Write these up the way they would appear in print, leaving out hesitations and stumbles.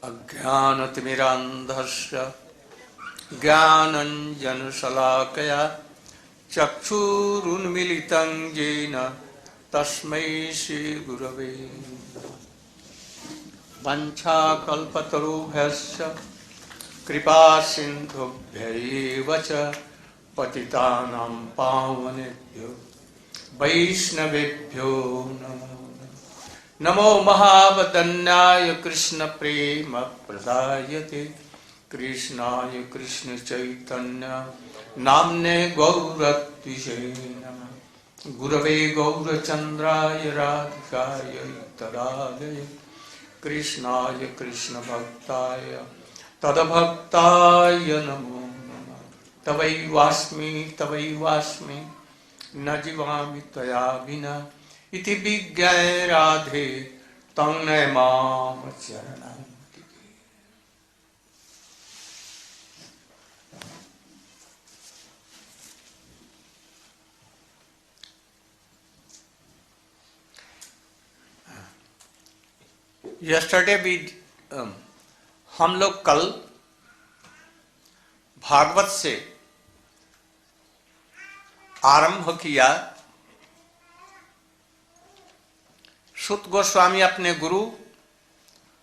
अज्ञानतिमिरान्धस्य ज्ञानञ्जनशलाकया चक्षुरुन्मीलितं येन तस्मै श्रीगुरवे वञ्चाकल्पतरुभ्यश्च कृपासिन्धुभ्यैव च पतितानां पावनेभ्यो वैष्णवेभ्यो नमो महावदन्याय कृष्ण प्रेम प्रदायते कृष्णाय कृष्ण चैतन्य नाम्ने गौरत्विषे नमः गुरवे गौरचन्द्राय राधिकाय तदालये कृष्णाय कृष्ण भक्ताय तदभक्ताय नमो नमः तवैवास्मि न जीवामि त्वया विना इति विज्ञाय राधे तं नमाम चरणं। यस्टरडे हम लोग कल भागवत से आरंभ किया। सुत गोस्वामी अपने गुरु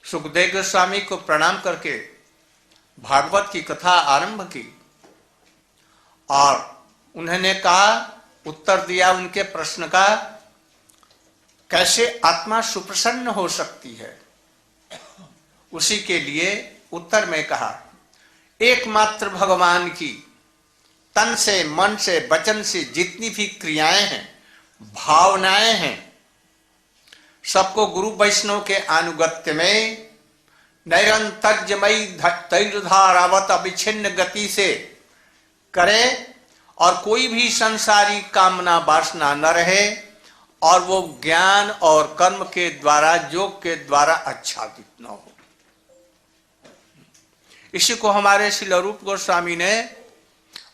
सुखदेव गोस्वामी को प्रणाम करके भागवत की कथा आरंभ की और उन्होंने कहा, उत्तर दिया उनके प्रश्न का, कैसे आत्मा सुप्रसन्न हो सकती है। उसी के लिए उत्तर में कहा, एकमात्र भगवान की तन से, मन से, वचन से जितनी भी क्रियाएं हैं, भावनाएं हैं, सबको गुरु वैष्णव के अनुगत्य में नैरंतर्यमयी तैलधारावत अविच्छिन्न गति से करे और कोई भी संसारी कामना वासना न रहे और वो ज्ञान और कर्म के द्वारा, योग के द्वारा आच्छादित न हो। इसी को हमारे श्री रूप गोस्वामी ने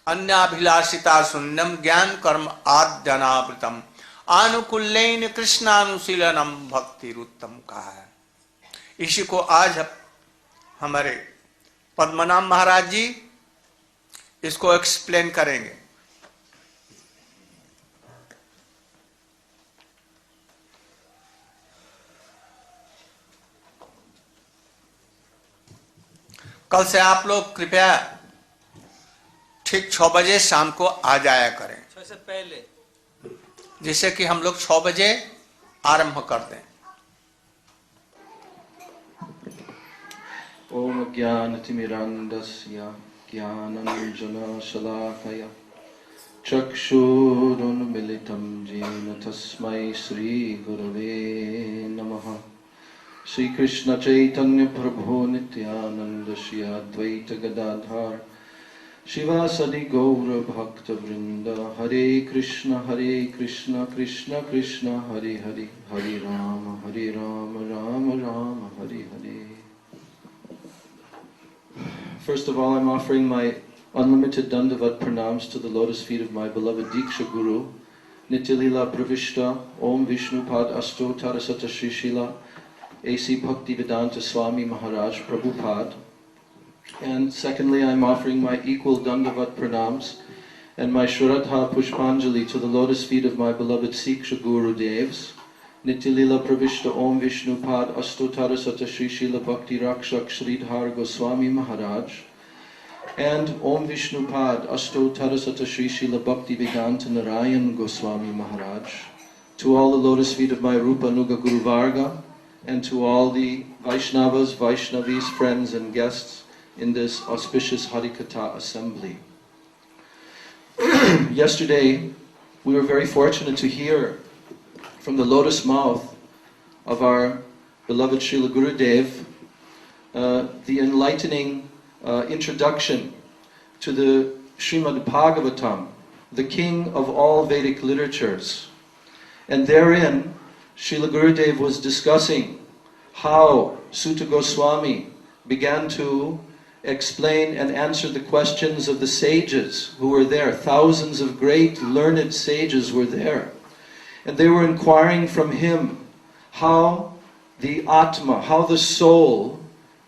अन्याभिलाषिता शून्यम ज्ञान कर्म आद्यनावृतम आनुकूल्येन कृष्णानुशीलनम भक्तिरुत्तम कहा है। इसी को आज हमारे पद्मनाभ महाराज जी इसको एक्सप्लेन करेंगे। कल से आप लोग कृपया ठीक 6 बजे शाम को आ जाया करें, 6 से पहले, जिससे कि हम लोग 6 बजे आरंभ कर दें। ओम ज्ञानतिमिरान्धस्य ज्ञानाञ्जनशलाकया चक्षुरुन्मीलितं येन तस्मै श्रीगुरवे नमः। श्री कृष्ण चैतन्य प्रभु नित्यानंद श्री अद्वैत गदाधर शिवासदि गौर भक्त वृंद हरे Krishna Krishna Krishna Hare Hare Hare Ram Ram Ram Hare Hare. First of all, I'm offering my unlimited dandavat pranams to the lotus feet of my beloved Diksha Guru, Nityalila Pravishta, Om Vishnu Pad Asto Tarasata Shri Shila, A.C. Bhaktivedanta Swami Maharaj Prabhupada. And secondly, I'm offering my equal dandavat pranams and my Shraddha Pushpanjali to the lotus feet of my beloved Siksha Guru Devs, Nityalila Pravishta Om Vishnu Pad Astotara Sata Shri Shila Bhakti Rakshak Sridhar Goswami Maharaj, and Om Vishnu Pad Astotara Sata Shri Shila Bhakti Vedanta Narayana Goswami Maharaj, to all the lotus feet of my Rupa Nuga Guru Varga, and to all the Vaishnavas, Vaishnavis, friends and guests in this auspicious Harikatha assembly. Yesterday, we were very fortunate to hear from the lotus mouth of our beloved Srila Gurudev the enlightening introduction to the Srimad Bhagavatam, the king of all Vedic literatures. And therein, Srila Gurudev was discussing how Sutta Goswami began to explain and answer the questions of the sages who were there. Thousands of great learned sages were there. And they were inquiring from him how the Atma, how the soul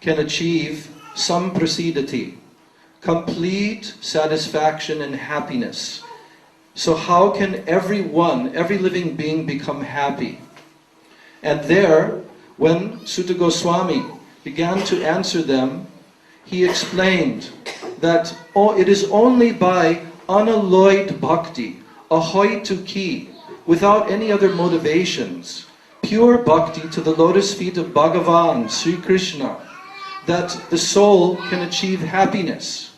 can achieve samprasidati, complete satisfaction and happiness. So how can every living being become happy? And there, when Sutta Goswami began to answer them, he explained that it is only by unalloyed bhakti, ahoy tuki, without any other motivations, pure bhakti to the lotus feet of Bhagavan, Sri Krishna, that the soul can achieve happiness.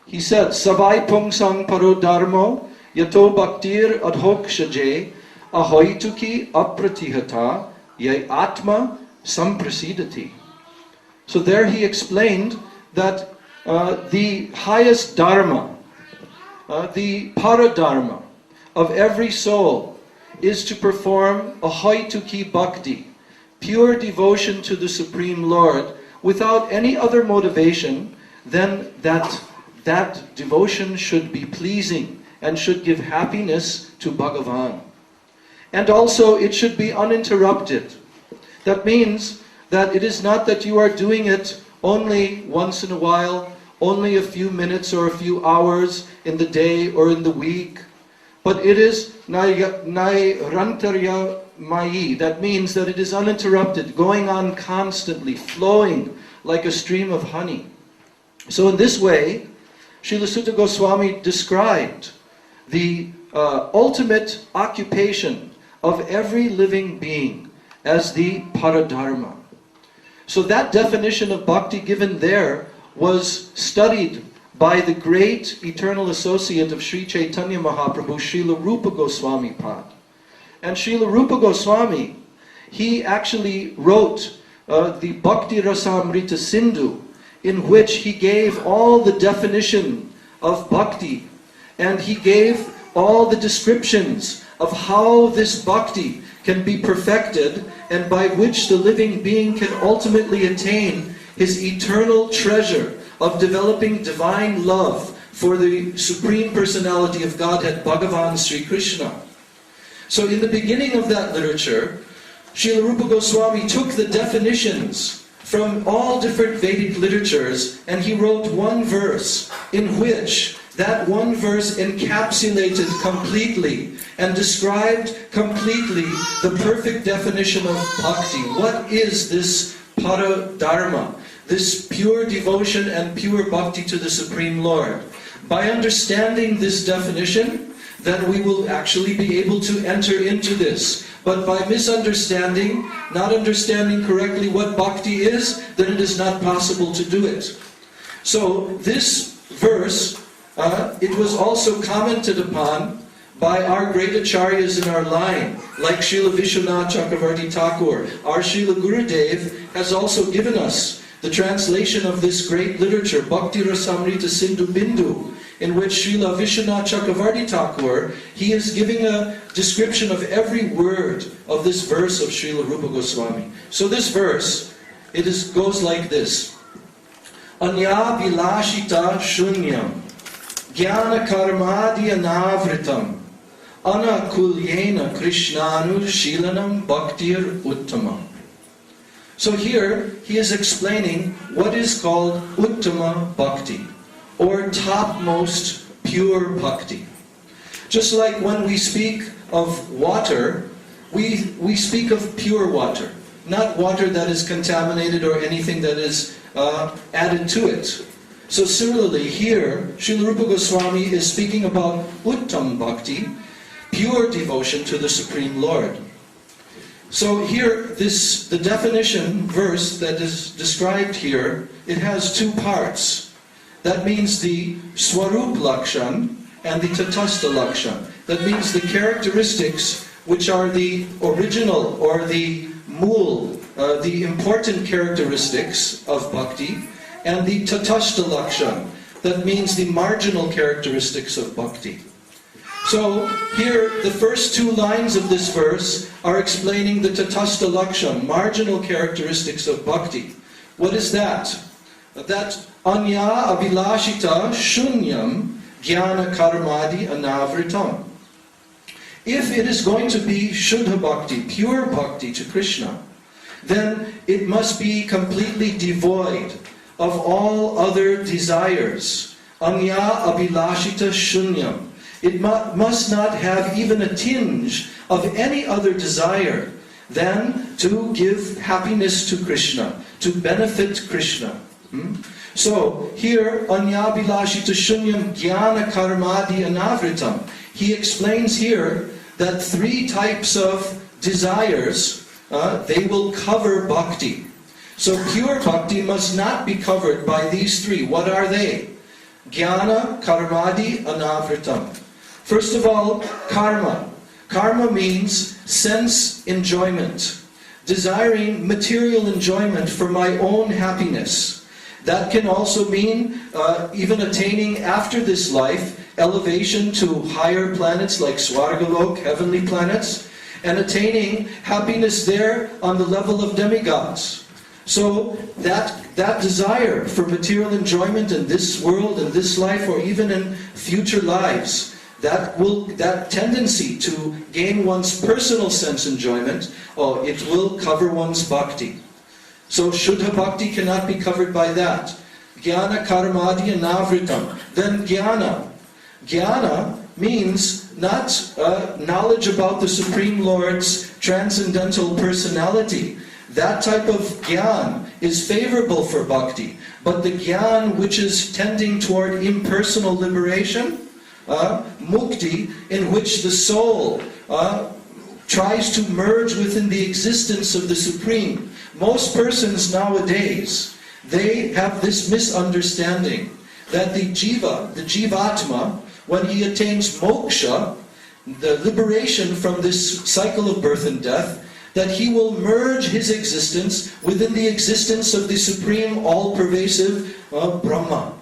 He said, Savai pungsang paro dharmo, yato bhaktir adhok shaje, ahoy tuki apratihata, yai atma samprasidati. So there he explained that the highest dharma, the paradharma of every soul is to perform ahoituki bhakti, pure devotion to the Supreme Lord, without any other motivation than that devotion should be pleasing and should give happiness to Bhagavan. And also it should be uninterrupted. That means that it is not that you are doing it only once in a while, only a few minutes or a few hours in the day or in the week, but it is nairantarya mayi. That means that it is uninterrupted, going on constantly, flowing like a stream of honey. So in this way, Srila Sutta Goswami described the ultimate occupation of every living being as the paradharma. So that definition of bhakti given there was studied by the great eternal associate of Sri Chaitanya Mahaprabhu, Srila Rupa Goswami Pad. And Srila Rupa Goswami, he actually wrote the Bhakti Rasamrita Sindhu, in which he gave all the definition of bhakti, and he gave all the descriptions of how this bhakti can be perfected and by which the living being can ultimately attain his eternal treasure of developing divine love for the Supreme Personality of Godhead, Bhagavan Sri Krishna. So in the beginning of that literature, Srila Rupa Goswami took the definitions from all different Vedic literatures and he wrote one verse in which that one verse encapsulated completely and described completely the perfect definition of bhakti. What is this paradharma? This pure devotion and pure bhakti to the Supreme Lord. By understanding this definition, then we will actually be able to enter into this. But by misunderstanding, not understanding correctly what bhakti is, then it is not possible to do it. So this verse, it was also commented upon by our great acharyas in our line, like Srila Vishwanath Chakravarti Thakur. Our Srila Gurudev has also given us the translation of this great literature, Bhakti Rasamrita Sindhu Bindu, in which Srila Vishwanath Chakravarti Thakur, he is giving a description of every word of this verse of Srila Rupa Goswami. So this verse, goes like this. Anya vilashita shunyam, jnana karmadi anavritam, anakulyena krishnanu shilanam bhaktir uttamam. So here, he is explaining what is called Uttama Bhakti, or topmost pure Bhakti. Just like when we speak of water, we speak of pure water, not water that is contaminated or anything that is added to it. So similarly here, Srila Rupa Goswami is speaking about Uttam Bhakti, pure devotion to the Supreme Lord. So here, the definition verse that is described here, it has two parts. That means the Swarup Lakshan and the Tatastha Lakshan. That means the characteristics which are the original or the mool, the important characteristics of bhakti, and the Tatastha Lakshan. That means the marginal characteristics of bhakti. So here, the first two lines of this verse are explaining the Tatastha Lakshan, marginal characteristics of bhakti. What is that? That anya abhilashita shunyam jnana karmadi anavritam. If it is going to be Shuddha Bhakti, pure Bhakti to Krishna, then it must be completely devoid of all other desires. Anya abhilashita shunyam. It must not have even a tinge of any other desire than to give happiness to Krishna, to benefit Krishna. So here, anya abhilashita shunyam jnana karmadi anavritam. He explains here that 3 types of desires, they will cover bhakti. So pure bhakti must not be covered by these 3. What are they? Jnana, karmadi, anavritam. First of all, karma. Karma means sense enjoyment, desiring material enjoyment for my own happiness. That can also mean even attaining after this life elevation to higher planets like Swargalok, heavenly planets, and attaining happiness there on the level of demigods. So that desire for material enjoyment in this world, in this life, or even in future lives, that tendency to gain one's personal sense enjoyment, it will cover one's bhakti. So Shuddha Bhakti cannot be covered by that. Jnana karmadi anavritam. Then jnana. Jnana means not knowledge about the Supreme Lord's transcendental personality. That type of jnana is favorable for bhakti. But the jnana which is tending toward impersonal liberation, mukti, in which the soul tries to merge within the existence of the Supreme. Most persons nowadays, they have this misunderstanding that the jiva, the jivatma, when he attains moksha, the liberation from this cycle of birth and death, that he will merge his existence within the existence of the Supreme All-Pervasive Brahma.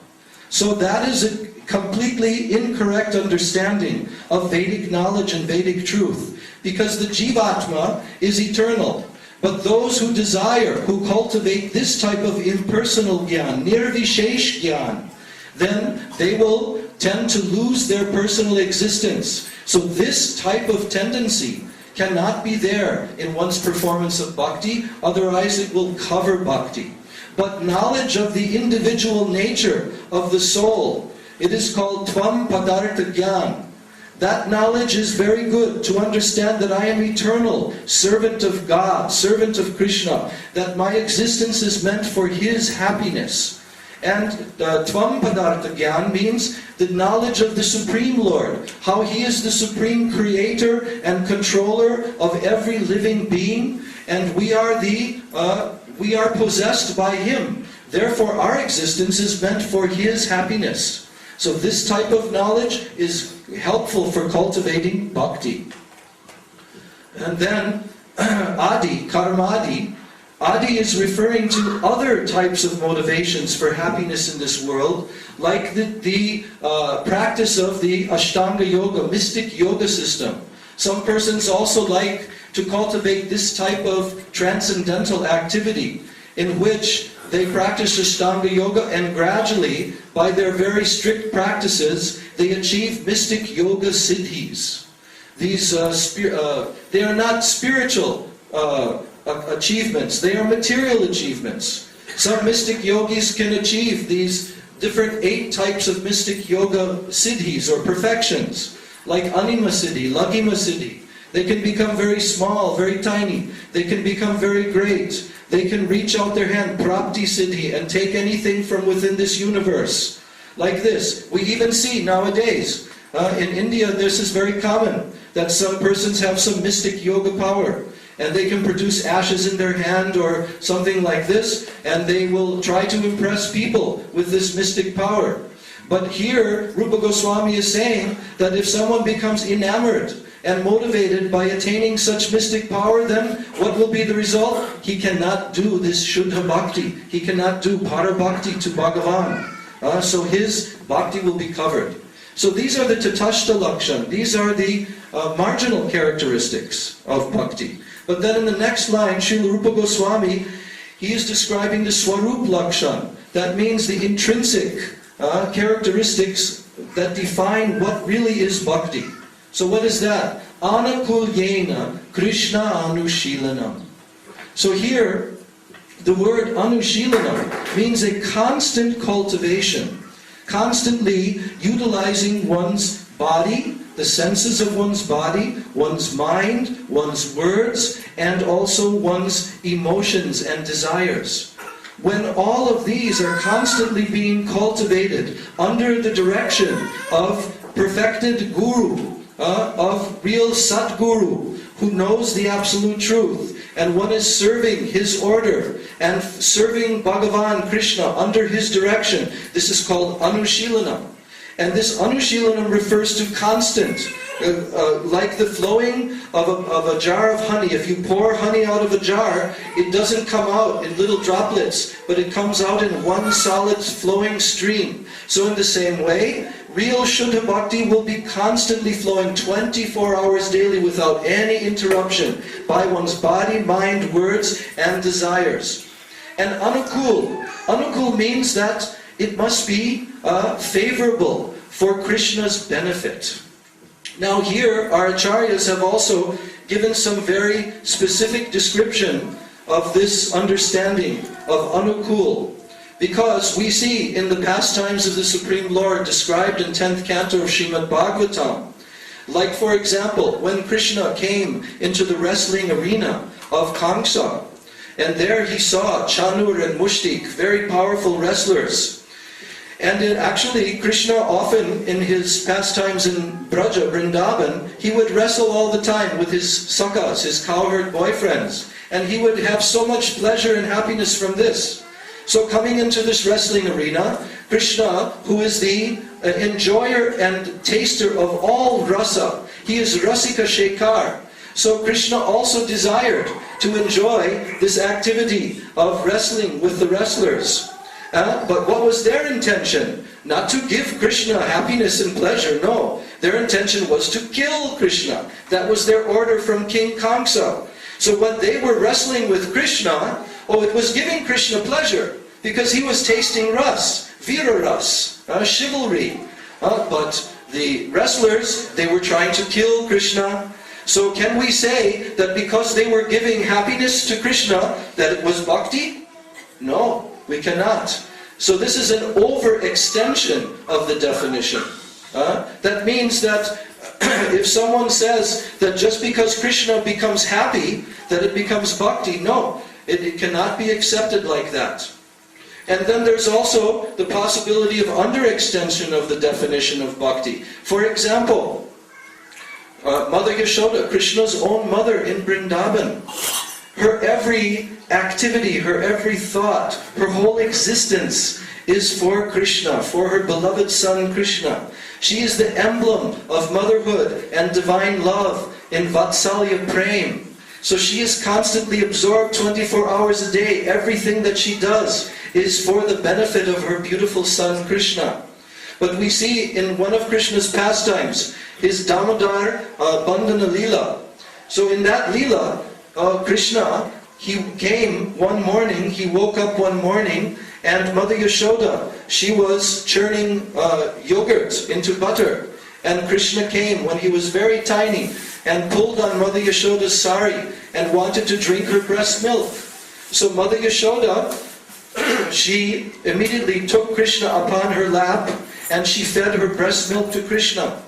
So that is a completely incorrect understanding of Vedic knowledge and Vedic truth, because the jivatma is eternal. But those who desire, who cultivate this type of impersonal jnana, nirvishesh jnana, then they will tend to lose their personal existence. So this type of tendency cannot be there in one's performance of bhakti, otherwise it will cover bhakti. But knowledge of the individual nature of the soul, it is called tvam padartha jnana. That knowledge is very good, to understand that I am eternal, servant of God, servant of Krishna, that my existence is meant for His happiness. And tvam padartha jnana means the knowledge of the Supreme Lord, how He is the supreme creator and controller of every living being, and we are possessed by Him. Therefore our existence is meant for His happiness. So this type of knowledge is helpful for cultivating bhakti. And then adi, karmadi. Adi is referring to other types of motivations for happiness in this world, like the practice of the Ashtanga Yoga, mystic yoga system. Some persons also like to cultivate this type of transcendental activity in which they practice Ashtanga Yoga, and gradually, by their very strict practices, they achieve mystic yoga siddhis. These they are not spiritual achievements, they are material achievements. Some mystic yogis can achieve these different 8 types of mystic yoga siddhis or perfections, like anima siddhi, laghima siddhi. They can become very small, very tiny. They can become very great. They can reach out their hand, prapti siddhi, and take anything from within this universe. Like this. We even see nowadays, in India, this is very common, that some persons have some mystic yoga power. And they can produce ashes in their hand or something like this, and they will try to impress people with this mystic power. But here, Rupa Goswami is saying that if someone becomes enamored and motivated by attaining such mystic power, then what will be the result? He cannot do this Shuddha Bhakti. He cannot do Para Bhakti to Bhagavan. So his Bhakti will be covered. So these are the Tatashta Lakshan. These are the marginal characteristics of Bhakti. But then in the next line, Srila Rupa Goswami, he is describing the Swarup Lakshan. That means the intrinsic characteristics that define what really is Bhakti. So what is that? Anakulyena Krishna Anushilanam. So here, the word anushilana means a constant cultivation, constantly utilizing one's body, the senses of one's body, one's mind, one's words, and also one's emotions and desires. When all of these are constantly being cultivated under the direction of perfected Guru, of real Satguru, who knows the absolute truth, and one is serving his order and serving Bhagavan Krishna under his direction, this is called anushilana. And this anushilana refers to constant, like the flowing of a jar of honey. If you pour honey out of a jar, it doesn't come out in little droplets, but it comes out in one solid flowing stream. So in the same way, real Shuddha Bhakti will be constantly flowing 24 hours daily without any interruption by one's body, mind, words, and desires. And Anukul means that it must be favorable for Krishna's benefit. Now here, our acharyas have also given some very specific description of this understanding of Anukul. Because we see in the pastimes of the Supreme Lord described in 10th canto of Srimad Bhagavatam, like for example, when Krishna came into the wrestling arena of Kamsa, and there he saw Chanur and Mushtik, very powerful wrestlers. And actually, Krishna often in his pastimes in Braja, Vrindavan, he would wrestle all the time with his sakas, his cowherd boyfriends. And he would have so much pleasure and happiness from this. So coming into this wrestling arena, Krishna, who is the enjoyer and taster of all rasa, he is Rasika Shekhar. So Krishna also desired to enjoy this activity of wrestling with the wrestlers. But what was their intention? Not to give Krishna happiness and pleasure, no. Their intention was to kill Krishna. That was their order from King Kamsa. So when they were wrestling with Krishna, it was giving Krishna pleasure, because he was tasting ras, vira ras, chivalry. But the wrestlers, they were trying to kill Krishna. So can we say that because they were giving happiness to Krishna, that it was bhakti? No, we cannot. So this is an overextension of the definition. That means that if someone says that just because Krishna becomes happy, that it becomes bhakti, no, it cannot be accepted like that. And then there's also the possibility of underextension of the definition of bhakti. For example, Mother Yashoda, Krishna's own mother in Vrindavan, her every activity, her every thought, her whole existence is for Krishna, for her beloved son Krishna. She is the emblem of motherhood and divine love in Vatsalya Prem. So she is constantly absorbed 24 hours a day. Everything that she does is for the benefit of her beautiful son Krishna. But we see in one of Krishna's pastimes, his Damodar Bandhana Leela. So in that Leela, Krishna, he came one morning, he woke up one morning, and Mother Yashoda, she was churning yogurt into butter. And Krishna came when he was very tiny and pulled on Mother Yashoda's sari and wanted to drink her breast milk. So Mother Yashoda, she immediately took Krishna upon her lap and she fed her breast milk to Krishna.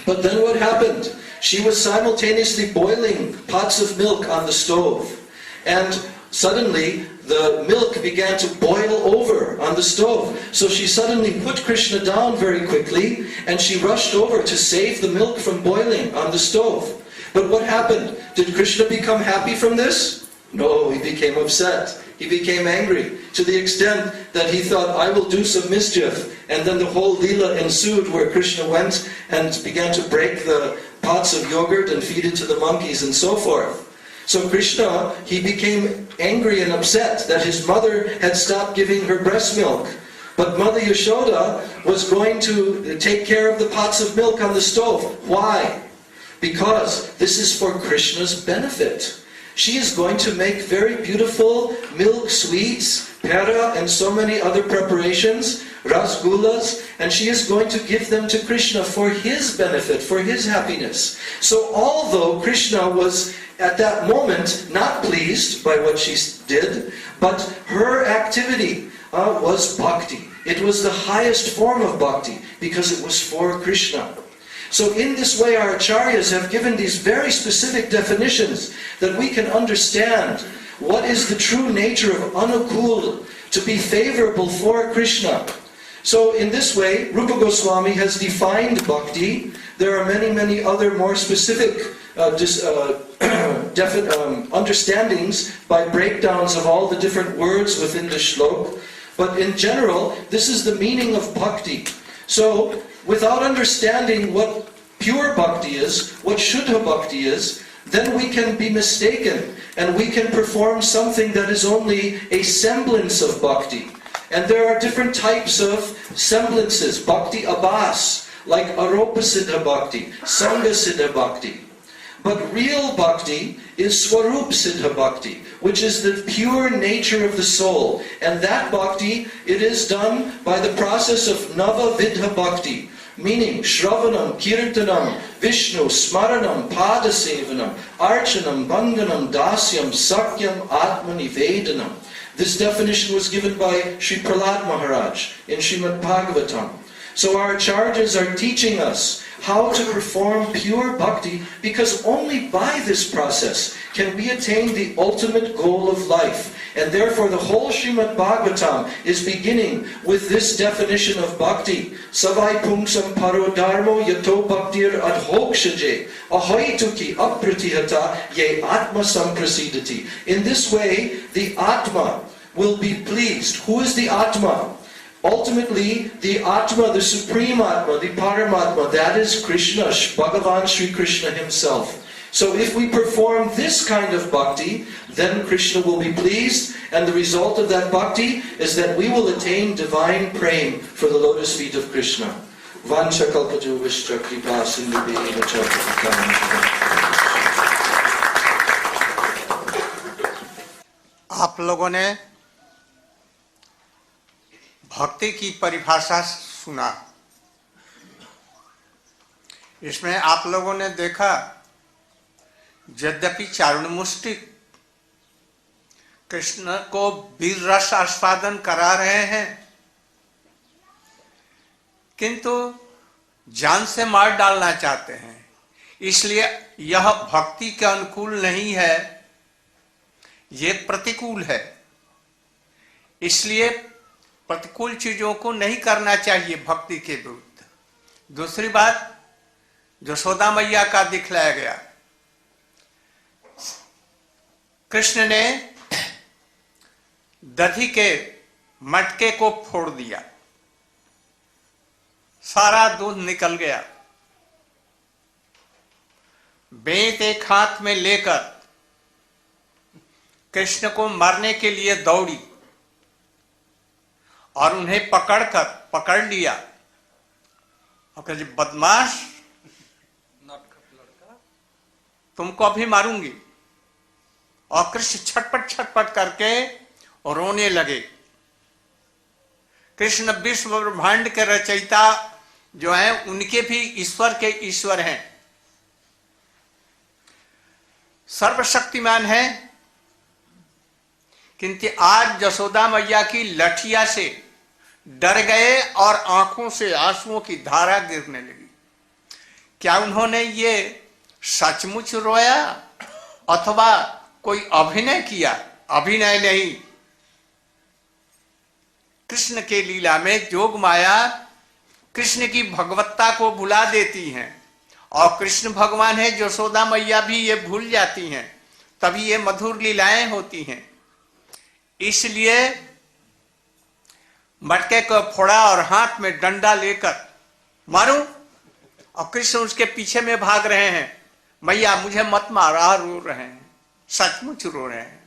But then what happened? She was simultaneously boiling pots of milk on the stove. And suddenly the milk began to boil over on the stove. So she suddenly put Krishna down very quickly and she rushed over to save the milk from boiling on the stove. But what happened? Did Krishna become happy from this? No, he became upset. He became angry to the extent that he thought, I will do some mischief. And then the whole Leela ensued where Krishna went and began to break the pots of yogurt and feed it to the monkeys and so forth. So Krishna, he became angry and upset that his mother had stopped giving her breast milk. But Mother Yashoda was going to take care of the pots of milk on the stove. Why? Because this is for Krishna's benefit. She is going to make very beautiful milk sweets pera and so many other preparations, rasgullas, and she is going to give them to Krishna for his benefit, for his happiness. So although Krishna was at that moment not pleased by what she did, but her activity was bhakti. It was the highest form of bhakti because it was for Krishna. So in this way our acharyas have given these very specific definitions that we can understand what is the true nature of anukul, to be favorable for Krishna. So in this way, Rupa Goswami has defined bhakti. There are many other more specific understandings by breakdowns of all the different words within the shlok. But in general, this is the meaning of bhakti. So, without understanding what pure bhakti is, what shuddha bhakti is, then we can be mistaken and we can perform something that is only a semblance of bhakti. And there are different types of semblances, bhakti abhas, like aropa siddha bhakti, sangha siddha bhakti. But real bhakti is swarup siddha bhakti, which is the pure nature of the soul. And that bhakti, it is done by the process of nava vidha bhakti, meaning shravanam, kirtanam, Vishnu, smaranam, padasevanam, archanam, banganam, dasyam, sakyam, atmanivedanam. This definition was given by Sri Prahlad Maharaj in Srimad Bhagavatam. So our acharyas are teaching us how to perform pure bhakti, because only by this process can we attain the ultimate goal of life. And therefore the whole Srimad Bhagavatam is beginning with this definition of bhakti. Savai pungsam paro dharmo yato bhaktir adhokshaje ahoituki apratihata ye atma samprasidati. In this way, the Atma will be pleased. Who is the Atma? Ultimately, the Atma, the Supreme Atma, the Paramatma, that is Krishna, Bhagavan Sri Krishna himself. So if we perform this kind of bhakti, then Krishna will be pleased, and the result of that bhakti is that we will attain divine prema for the lotus feet of Krishna. Vancha kalpaju vishcha kripa sindhubheva cha patitana. आप लोगों ने भक्ति की परिभाषा सुना। इसमें आप लोगों ने देखा, यद्यपि चारुणमुष्टि कृष्ण को वीर रस आस्वादन करा रहे हैं, किंतु जान से मार डालना चाहते हैं, इसलिए यह भक्ति के अनुकूल नहीं है, ये प्रतिकूल है। इसलिए प्रतिकूल चीजों को नहीं करना चाहिए भक्ति के विरुद्ध। दूसरी बात, यशोदा मैया का दिखलाया गया, कृष्ण ने दधी के मटके को फोड़ दिया, सारा दूध निकल गया। बेंत एक हाथ में लेकर कृष्ण को मारने के लिए दौड़ी और उन्हें पकड़ लिया और कहा, बदमाश, तुमको अभी मारूंगी। और कृष्ण छटपट करके और रोने लगे। कृष्ण विश्व ब्रह्मांड के रचयिता जो हैं, उनके भी ईश्वर के ईश्वर हैं, सर्वशक्तिमान हैं, किंतु आज यशोदा मैया की लठिया से डर गए और आंखों से आंसुओं की धारा गिरने लगी। क्या उन्होंने ये सचमुच रोया अथवा कोई अभिनय किया? अभिनय नहीं। कृष्ण के लीला में जोग माया कृष्ण की भगवत्ता को भुला देती हैं, और कृष्ण भगवान है, यशोदा मैया भी ये भूल जाती हैं, तभी ये मधुर लीलाएं होती हैं। इसलिए मटके को फोड़ा और हाथ में डंडा लेकर मारूं, और कृष्ण उसके पीछे में भाग रहे हैं, मैया मुझे मत मारा, रो रहे हैं, सचमुच रो रहे हैं।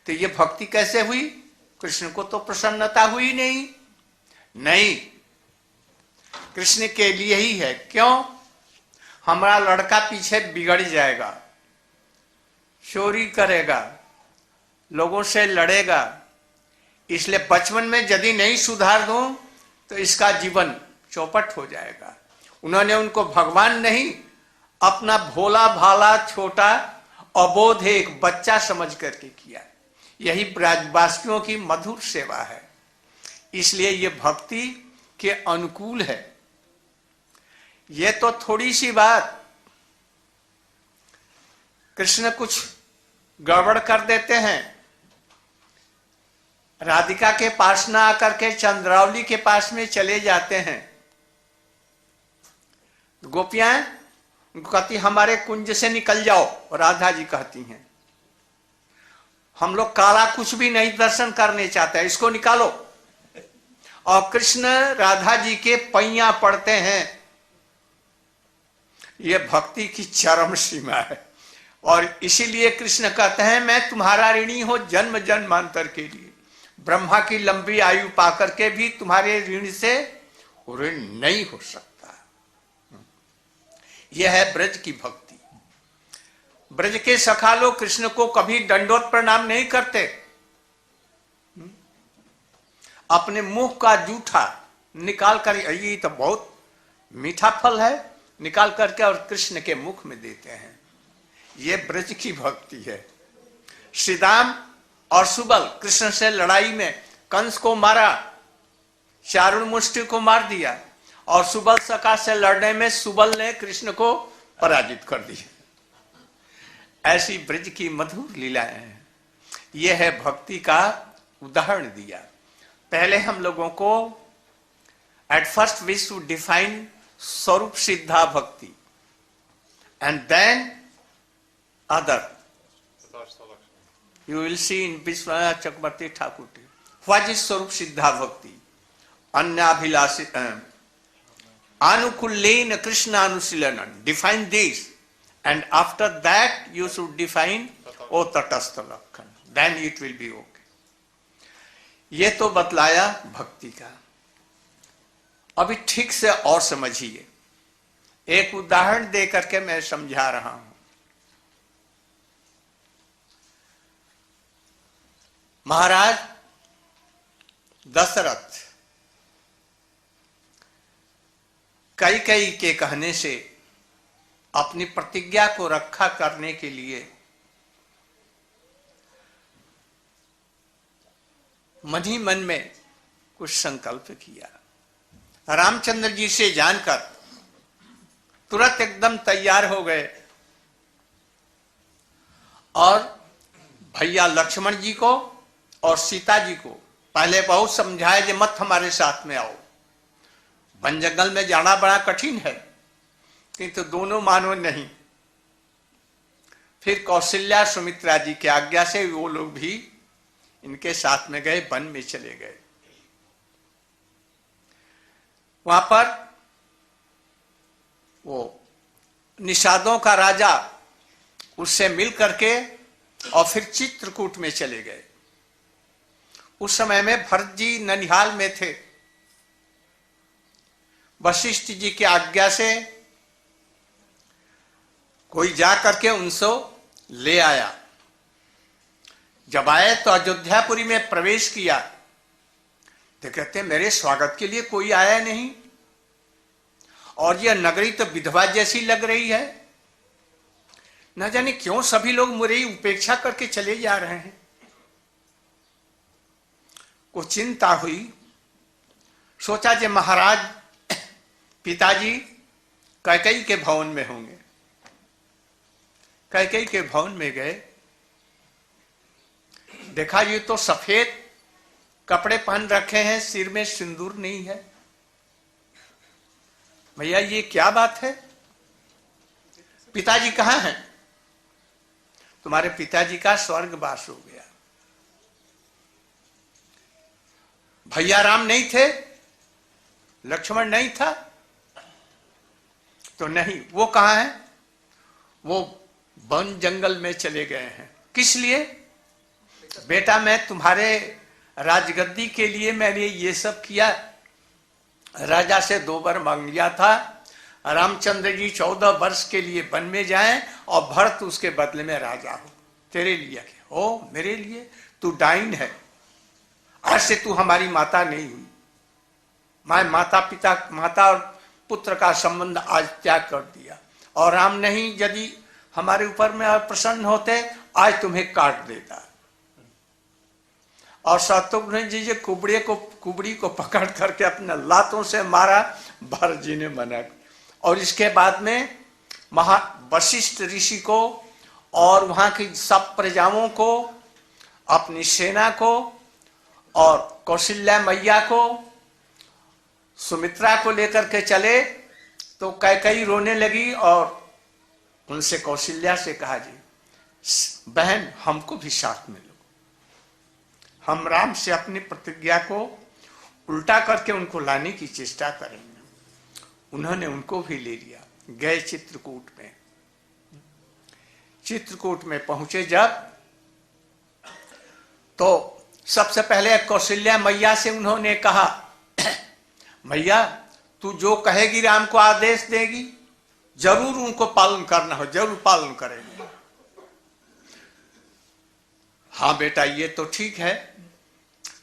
तो ये भक्ति कैसे हुई? कृष्ण को तो प्रसन्नता हुई नहीं, कृष्ण के लिए ही है। क्यों? हमारा लड़का पीछे बिगड़ जाएगा, चोरी करेगा, लोगों से लड़ेगा, इसलिए बचपन में यदि नहीं सुधार दूं तो इसका जीवन चौपट हो जाएगा। उन्होंने उनको भगवान नहीं, अपना भोला भाला छोटा अबोध एक बच्चा समझ करके किया। यही ब्रजवासियों की मधुर सेवा है, इसलिए ये भक्ति के अनुकूल है। ये तो थोड़ी सी बात, कृष्ण कुछ गड़बड़ कर देते हैं, राधिका के पास ना आकर के चंद्रावली के पास में चले जाते हैं। गोपियां कहती हमारे कुंज से निकल जाओ, राधा जी कहती हैं हम लोग काला कुछ भी नहीं दर्शन करने चाहते, इसको निकालो। और कृष्ण राधा जी के पैया पड़ते हैं। यह भक्ति की चरम सीमा है, और इसीलिए कृष्ण कहते हैं मैं तुम्हारा ऋणी हूं जन्म जन्मांतर के लिए। ब्रह्मा की लंबी आयु पाकर के भी तुम्हारे ऋण से ऋण नहीं हो सकता। यह है ब्रज की भक्ति। ब्रज के सखा लोग कृष्ण को कभी दंडोत प्रणाम नहीं करते, अपने मुंह का जूठा निकाल कर, ये तो बहुत मीठा फल है, निकाल करके और कृष्ण के मुख में देते हैं। यह ब्रज की भक्ति है। श्री राम और सुबल कृष्ण से लड़ाई में कंस को मारा, चारुण मुष्टि को मार दिया, और सुबल सका से लड़ने में सुबल ने कृष्ण को पराजित कर दिया। ऐसी ब्रज की मधुर लीलाएं हैं। यह है भक्ति का उदाहरण दिया। पहले हम लोगों को at first we should define स्वरूप सिद्धा भक्ति, and then other. You will see in Vishwanath Chakrabarti Thakur. What is Swarup Siddha Bhakti? Annabhilasi Anukullena Krishna Anusilanan. Define this. And after that you should define O Tatastha Lakhan. Then it will be okay. ये तो बतलाया भक्ति का। अभी ठीक से और समझिए। एक उदाहरण दे करके मैं समझा रहा हूं। महाराज दशरथ कई के कहने से अपनी प्रतिज्ञा को रक्षा करने के लिए मन ही मन में कुछ संकल्प किया। रामचंद्र जी से जानकर तुरंत एकदम तैयार हो गए और भैया लक्ष्मण जी को और सीता जी को पहले बहुत समझाया कि मत हमारे साथ में आओ, वन जंगल में जाना बड़ा कठिन है, किंतु दोनों मानो नहीं। फिर कौशल्या सुमित्रा जी की आज्ञा से वो लोग भी इनके साथ में गए, वन में चले गए। वहां पर वो निषादों का राजा उससे मिल करके और फिर चित्रकूट में चले गए। उस समय में भरत जी ननिहाल में थे। वशिष्ठ जी की आज्ञा से कोई जा करके उनसे ले आया। जब आए तो अयोध्यापुरी में प्रवेश किया तो कहते मेरे स्वागत के लिए कोई आया नहीं, और यह नगरी तो विधवा जैसी लग रही है, न जाने क्यों सभी लोग मेरी उपेक्षा करके चले जा रहे हैं। को चिंता हुई, सोचा कि महाराज पिताजी कैकेयी के भवन में होंगे। कैकेयी के भवन में गए, देखा ये तो सफेद कपड़े पहन रखे हैं, सिर में सिंदूर नहीं है। भैया ये क्या बात है? पिताजी कहाँ हैं? तुम्हारे पिताजी का स्वर्गवास हो गया। भैया राम नहीं थे, लक्ष्मण नहीं था, तो नहीं, वो कहाँ है? वो वन जंगल में चले गए हैं। किस लिए? बेटा मैं तुम्हारे राजगद्दी के लिए मैंने ये सब किया, राजा से 2 बार मांग लिया था। रामचंद्र जी 14 वर्ष के लिए वन में जाएं और भरत उसके बदले में राजा हो। तेरे लिए हो, मेरे लिए तू डाइन है, आज से तू हमारी माता नहीं हुई। मैं माता और पुत्र का संबंध आज त्याग कर दिया, और राम नहीं यदि हमारे ऊपर में और प्रसन्न होते आज तुम्हें काट देता। और शत्रुघ्न जी कुबड़ी को पकड़ करके अपने लातों से मारा, भरत जी ने मना। और इसके बाद में वशिष्ठ ऋषि को और वहां की सब प्रजाओं को, अपनी सेना को और कौशल्या मैया को, सुमित्रा को लेकर के चले तो कैकेयी रोने लगी और उनसे कौशल्या से कहा, जी बहन हमको भी साथ में लो, हम राम से अपनी प्रतिज्ञा को उल्टा करके उनको लाने की चेष्टा करेंगे। उन्होंने उनको भी ले लिया। गए चित्रकूट में। चित्रकूट में पहुंचे जब, तो सबसे पहले कौशल्या मैया से उन्होंने कहा, मैया तू जो कहेगी राम को आदेश देगी, जरूर उनको पालन करना हो, जरूर पालन करेंगे। हाँ बेटा ये तो ठीक है,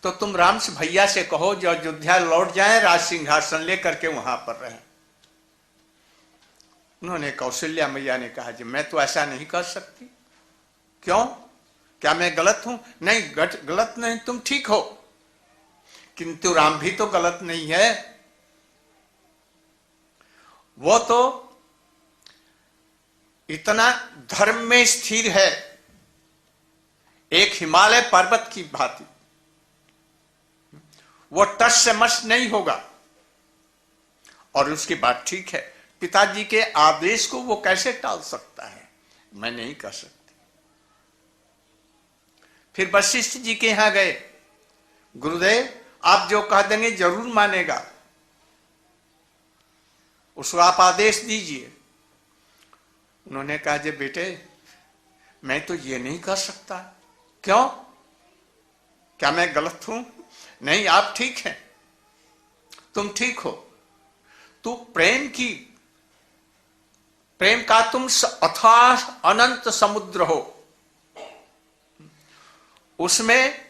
तो तुम राम से भैया से कहो जो अयोध्या लौट जाएं, राज सिंहासन लेकर के वहां पर रहें। उन्होंने कौशल्या मैया ने कहा, जी मैं तो ऐसा नहीं कर सकती। क्यों? क्या मैं गलत हूं? नहीं गलत नहीं, तुम ठीक हो, किंतु राम भी तो गलत नहीं है। वो तो इतना धर्म में स्थिर है, एक हिमालय पर्वत की भांति। वो टस से मस नहीं होगा। और उसकी बात ठीक है, पिताजी के आदेश को वो कैसे टाल सकता है? मैं नहीं कर सकती। फिर वशिष्ठ जी के यहां गए, गुरुदेव आप जो कह देंगे जरूर मानेगा, उसको आप आदेश दीजिए। उन्होंने कहा, जे बेटे मैं तो ये नहीं कर सकता। क्यों? क्या मैं गलत हूं? नहीं आप ठीक हैं, तुम ठीक हो। तू प्रेम का तुम अथाह अनंत समुद्र हो, उसमें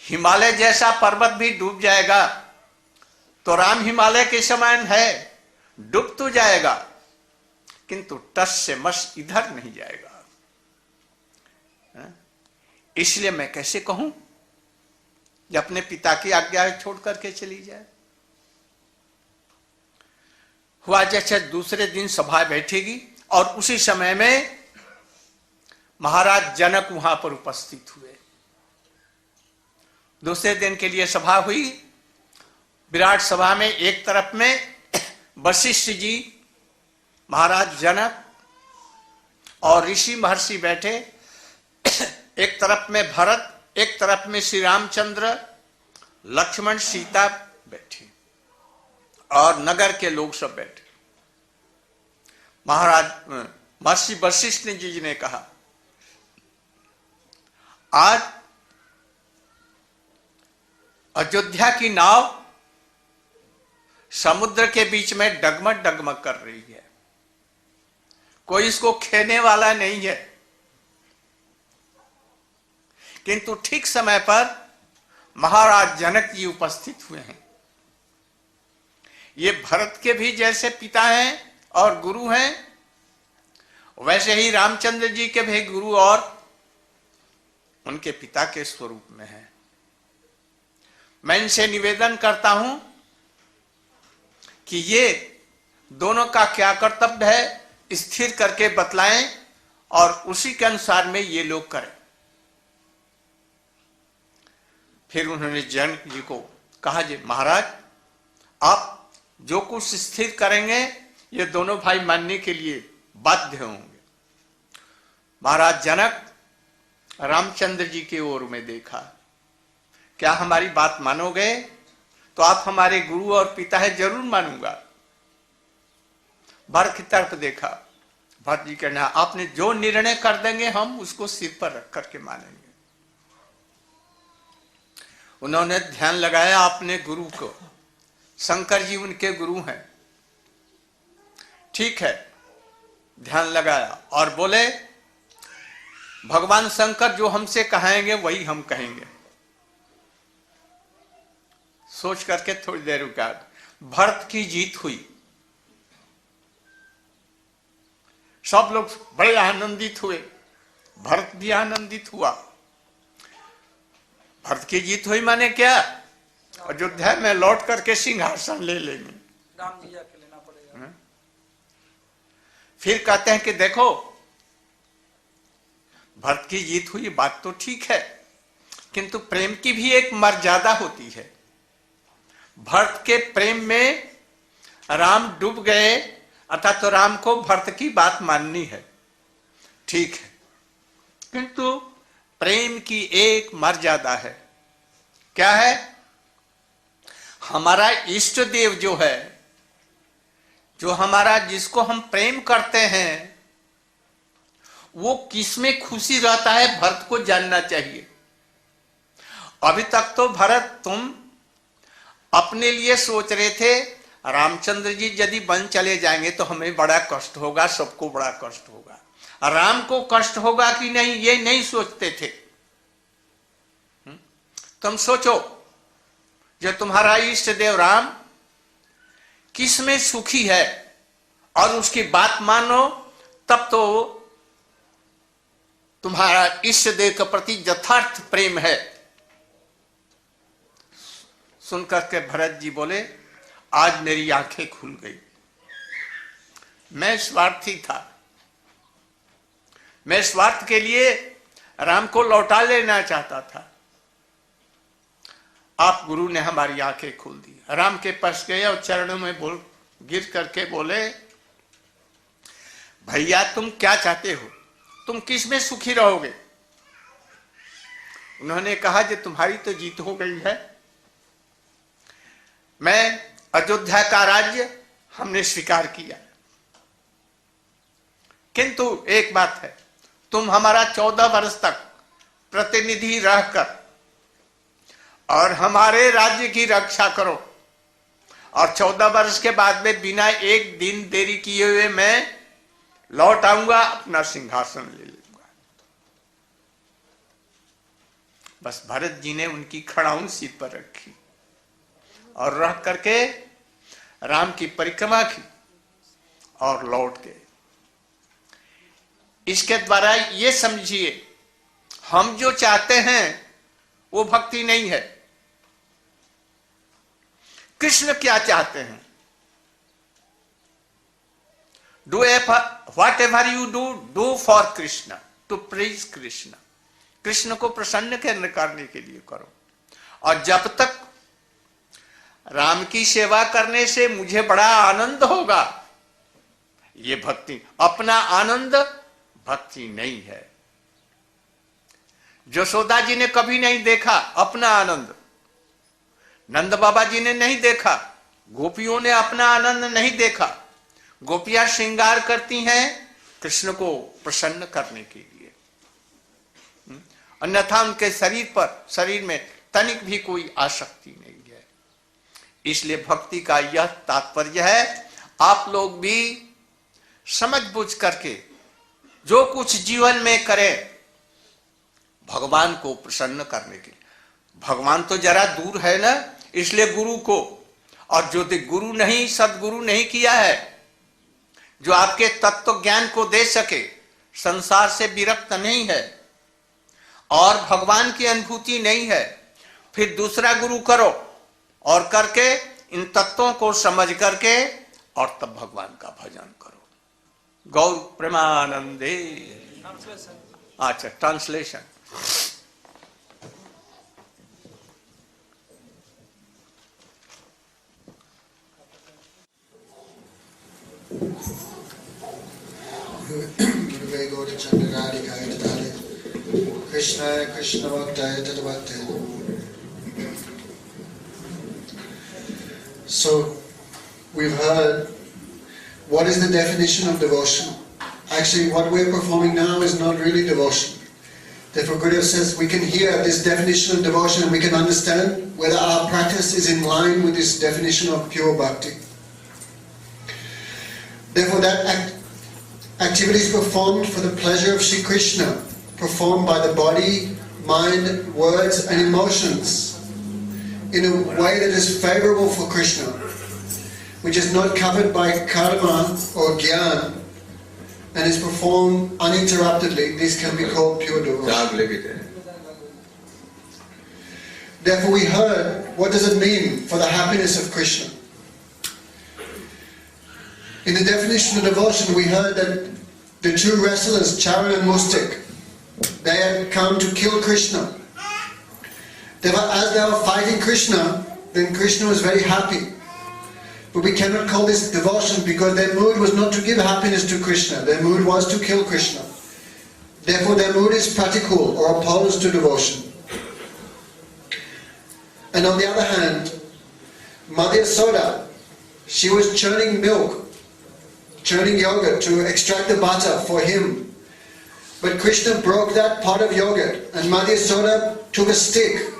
हिमालय जैसा पर्वत भी डूब जाएगा तो राम हिमालय के समान है, डूब तो जाएगा किंतु टस से मस इधर नहीं जाएगा। इसलिए मैं कैसे कहूं कि अपने पिता की आज्ञा छोड़ करके चली जाए। हुआ जैसे दूसरे दिन सभा बैठेगी और उसी समय में महाराज जनक वहां पर उपस्थित हुए। दूसरे दिन के लिए सभा हुई। विराट सभा में एक तरफ में वशिष्ठ जी, महाराज जनक और ऋषि महर्षि बैठे, एक तरफ में भरत, एक तरफ में श्री रामचंद्र, लक्ष्मण, सीता बैठे और नगर के लोग सब बैठे। महाराज महर्षि वशिष्ठ जी ने कहा, आज अयोध्या की नाव समुद्र के बीच में डगमग डगमग कर रही है, कोई इसको खेने वाला नहीं है, किंतु ठीक समय पर महाराज जनक जी उपस्थित हुए हैं। ये भरत के भी जैसे पिता हैं और गुरु हैं, वैसे ही रामचंद्र जी के भी गुरु और उनके पिता के स्वरूप में हैं। मैं इनसे निवेदन करता हूं कि ये दोनों का क्या कर्तव्य है स्थिर करके बतलाएं और उसी के अनुसार में ये लोग करें। फिर उन्होंने जनक जी को कहा, जी महाराज आप जो कुछ स्थिर करेंगे ये दोनों भाई मानने के लिए बाध्य होंगे। महाराज जनक रामचंद्र जी की ओर में देखा, क्या हमारी बात मानोगे? तो आप हमारे गुरु और पिता है, जरूर मानूंगा। भरत की तरफ देखा, भरत जी कहना, आपने जो निर्णय कर देंगे हम उसको सिर पर रख करके मानेंगे। उन्होंने ध्यान लगाया अपने गुरु को, शंकर जी उनके गुरु हैं, ठीक है, ध्यान लगाया और बोले, भगवान शंकर जो हमसे कहेंगे वही हम कहेंगे। सोच करके थोड़ी देर रुका। भरत की जीत हुई, सब लोग बड़े आनंदित हुए, भरत भी आनंदित हुआ। भरत की जीत हुई माने क्या? अयोध्या में लौट करके सिंहासन ले लेंगे, राम जी जाके लेना पड़ेगा। फिर कहते हैं कि देखो भरत की जीत हुई, बात तो ठीक है, किंतु प्रेम की भी एक मर्यादा होती है। भरत के प्रेम में राम डूब गए, अर्थात तो राम को भरत की बात माननी है, ठीक है, किंतु प्रेम की एक मर्यादा है। क्या है? हमारा इष्ट देव जो है, जो हमारा, जिसको हम प्रेम करते हैं, वो किसमें खुशी रहता है भरत को जानना चाहिए। अभी तक तो भरत तुम अपने लिए सोच रहे थे, रामचंद्र जी यदि वन चले जाएंगे तो हमें बड़ा कष्ट होगा, सबको बड़ा कष्ट होगा, राम को कष्ट होगा कि नहीं ये नहीं सोचते थे। तुम सोचो, जो तुम्हारा इष्ट देव राम किसमें सुखी है और उसकी बात मानो, तब तो तुम्हारा इष्ट देव के प्रति यथार्थ प्रेम है। सुनकर के भरत जी बोले, आज मेरी आंखें खुल गई, मैं स्वार्थी था, मैं स्वार्थ के लिए राम को लौटा लेना चाहता था, आप गुरु ने हमारी आंखें खोल दी। राम के पास गए और चरणों में गिर करके बोले, भैया तुम क्या चाहते हो, तुम किस में सुखी रहोगे? उन्होंने कहा, कि तुम्हारी तो जीत हो गई है, मैं अयोध्या का राज्य हमने स्वीकार किया, किंतु एक बात है, तुम हमारा 14 वर्ष तक प्रतिनिधि रहकर और हमारे राज्य की रक्षा करो, और 14 वर्ष के बाद में बिना एक दिन देरी किए हुए मैं लौट आऊंगा, अपना सिंहासन ले लूंगा। बस भरत जी ने उनकी खड़ाउन सिर पर रखी और रह करके राम की परिक्रमा की और लौट गए। इसके द्वारा ये समझिए, हम जो चाहते हैं वो भक्ति नहीं है। कृष्ण क्या चाहते हैं? Do whatever you do for Krishna, to please Krishna. Krishna को प्रसन्न करने के लिए करो, और जब तक राम की सेवा करने से मुझे बड़ा आनंद होगा, ये भक्ति, अपना आनंद भक्ति नहीं है। यशोदा जी ने कभी नहीं देखा अपना आनंद, नंद बाबा जी ने नहीं देखा, गोपियों ने अपना आनंद नहीं देखा। गोपियां श्रृंगार करती हैं कृष्ण को प्रसन्न करने के लिए, अन्यथा उनके शरीर में तनिक भी कोई आसक्ति नहीं है। इसलिए भक्ति का यह तात्पर्य है, आप लोग भी समझ बूझ करके जो कुछ जीवन में करें भगवान को प्रसन्न करने के लिए। भगवान तो जरा दूर है ना, इसलिए गुरु को, और जो गुरु नहीं, सदगुरु नहीं किया है, जो आपके तत्व ज्ञान को दे सके, संसार से विरक्त नहीं है और भगवान की अनुभूति नहीं है, फिर दूसरा गुरु करो और करके इन तत्वों को समझ करके और तब भगवान का भजन करो। गौर प्रेमानंदे। अच्छा, translation. Krishna Krishna Bhaktaya Tadabhakti. So we've heard what is the definition of devotion. Actually, what we're performing now is not really devotion. Therefore, Gurudev says we can hear this definition of devotion and we can understand whether our practice is in line with this definition of pure bhakti. Therefore, that activity is performed for the pleasure of Sri Krishna, performed by the body, mind, words and emotions. in a way that is favorable for Krishna, which is not covered by karma or gyan, and is performed uninterruptedly, this can be called pure devotion. Therefore we heard, what does it mean for the happiness of Krishna? In the definition of devotion, we heard that the two wrestlers, Charan and Mustik, they had come to kill Krishna. As they were fighting Krishna, then Krishna was very happy. But we cannot call this devotion because their mood was not to give happiness to Krishna. Their mood was to kill Krishna. Therefore their mood is pratikul, or opposed to devotion. And on the other hand, Mother Yasoda, she was churning milk, churning yogurt to extract the butter for him. But Krishna broke that pot of yogurt, and Mother Yasoda took a stick,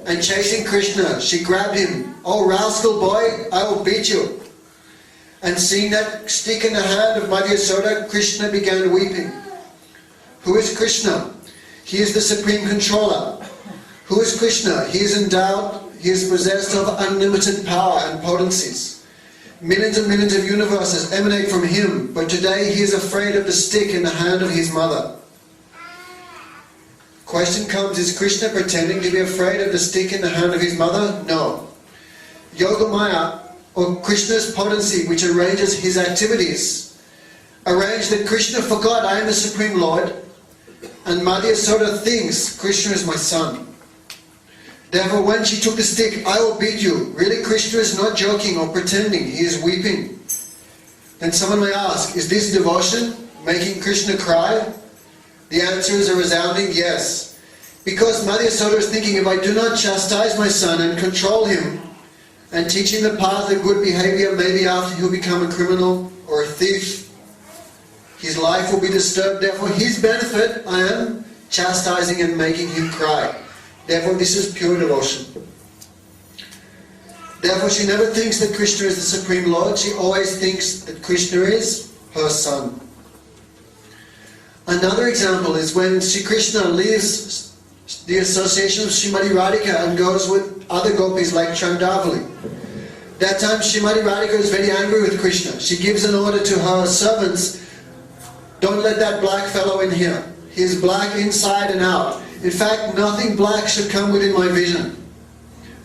and chasing Krishna, she grabbed him. "Oh rascal boy, I will beat you." And seeing that stick in the hand of Mother Yasoda, Krishna began weeping. Who is Krishna? He is the supreme controller. Who is Krishna? He is endowed, he is possessed of unlimited power and potencies. Millions and millions of universes emanate from him, but today he is afraid of the stick in the hand of his mother. Question comes, is Krishna pretending to be afraid of the stick in the hand of his mother? No. Yogamaya, or Krishna's potency, which arranges his activities, arranged that Krishna forgot, I am the Supreme Lord, and Mother Yasoda thinks Krishna is my son. Therefore when she took the stick, "I will beat you," really Krishna is not joking or pretending, he is weeping. Then someone may ask, is this devotion, making Krishna cry? The answer is a resounding yes. Because Mother Yasoda is thinking, if I do not chastise my son and control him and teach him the path of good behavior, maybe after he'll become a criminal or a thief, his life will be disturbed. Therefore his benefit, I am chastising and making him cry. Therefore this is pure devotion. Therefore she never thinks that Krishna is the Supreme Lord, she always thinks that Krishna is her son. Another example is when Sri Krishna leaves the association of Srimati Radhika and goes with other gopis like Chandavali. That time Srimati Radhika is very angry with Krishna. She gives an order to her servants, "Don't let that black fellow in here. He is black inside and out. In fact, nothing black should come within my vision."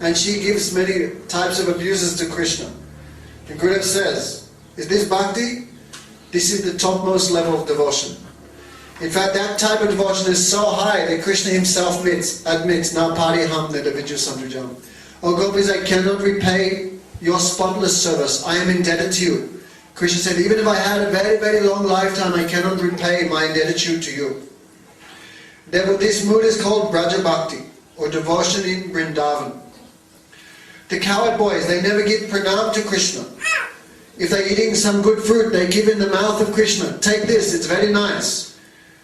And she gives many types of abuses to Krishna. The Gurudev says, is this bhakti? This is the topmost level of devotion. In fact, that type of devotion is so high that Krishna himself admits, "Na pariham nidaviju samrujam." "O gopis, I cannot repay your spotless service. I am indebted to you." Krishna said, even if I had a very, very long lifetime, I cannot repay my indebtitude to you. Therefore, this mood is called Braja Bhakti, or devotion in Vrindavan. The cowherd boys, they never give pranam to Krishna. If they're eating some good fruit, they give in the mouth of Krishna, "Take this, it's very nice."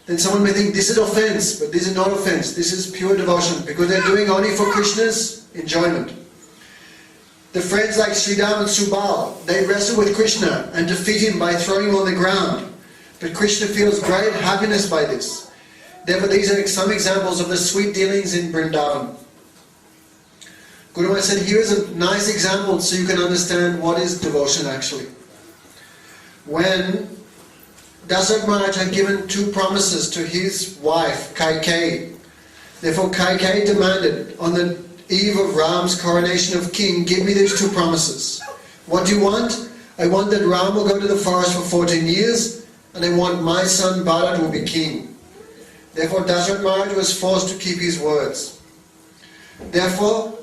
Then someone may think this is offense, but this is not offense. This is pure devotion, because they're doing only for Krishna's enjoyment. The friends like Sridham and Subal, they wrestle with Krishna and defeat him by throwing him on the ground. But Krishna feels great happiness by this. Therefore these are some examples of the sweet dealings in Vrindavan. Guru Maharaj said, here is a nice example so you can understand what is devotion actually. When Dasharatha Maharaj had given two promises to his wife, Kaikeyi. Therefore Kaikeyi demanded, on the eve of Ram's coronation of king, give me these two promises. What do you want? I want that Ram will go to the forest for 14 years, and I want my son Bharat will be king. Therefore Dasharatha Maharaj was forced to keep his words. Therefore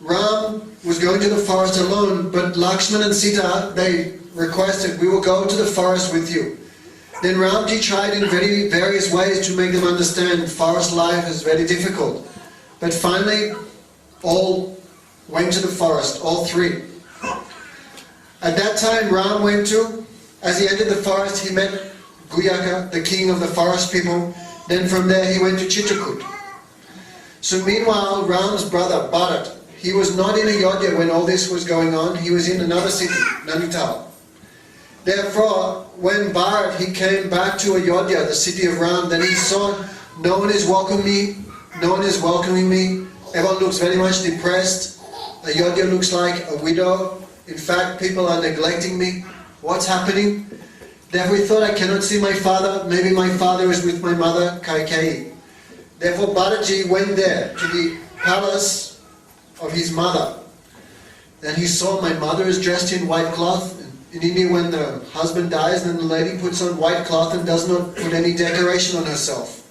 Ram was going to the forest alone, but Lakshman and Sita, they requested, we will go to the forest with you. Then Ramji tried in various ways to make them understand forest life is very difficult. But finally, all went to the forest, all three. At that time, Ram went to, as he entered the forest, he met Guyaka, the king of the forest people. Then from there, he went to Chitrakoot. So meanwhile, Ram's brother, Bharat, he was not in Ayodhya when all this was going on. He was in another city, Nainital. Therefore, when Bharat, he came back to Ayodhya, the city of Ram, then he saw no one is welcoming me, everyone looks very much depressed, Ayodhya looks like a widow. In fact, people are neglecting me. What's happening? Therefore he thought, I cannot see my father. Maybe my father is with my mother, Kaikeyi. Therefore Balaji went there to the palace of his mother. Then he saw my mother is dressed in white cloth. In India, when the husband dies, then the lady puts on white cloth and does not put any decoration on herself.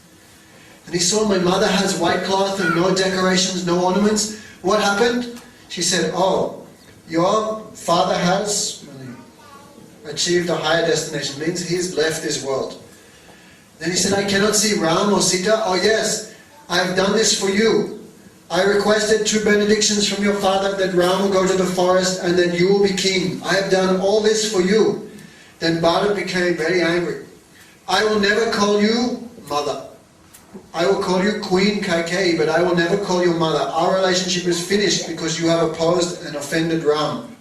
And he saw my mother has white cloth and no decorations, no ornaments. What happened? She said, oh, your father has achieved a higher destination. Means he's left this world. Then he said, I cannot see Ram or Sita. Oh yes, I have done this for you. I requested 2 benedictions from your father that Ram will go to the forest and that you will be king. I have done all this for you. Then Bharat became very angry. I will never call you mother. I will call you Queen Kaikeyi, but I will never call you mother. Our relationship is finished because you have opposed and offended Ram.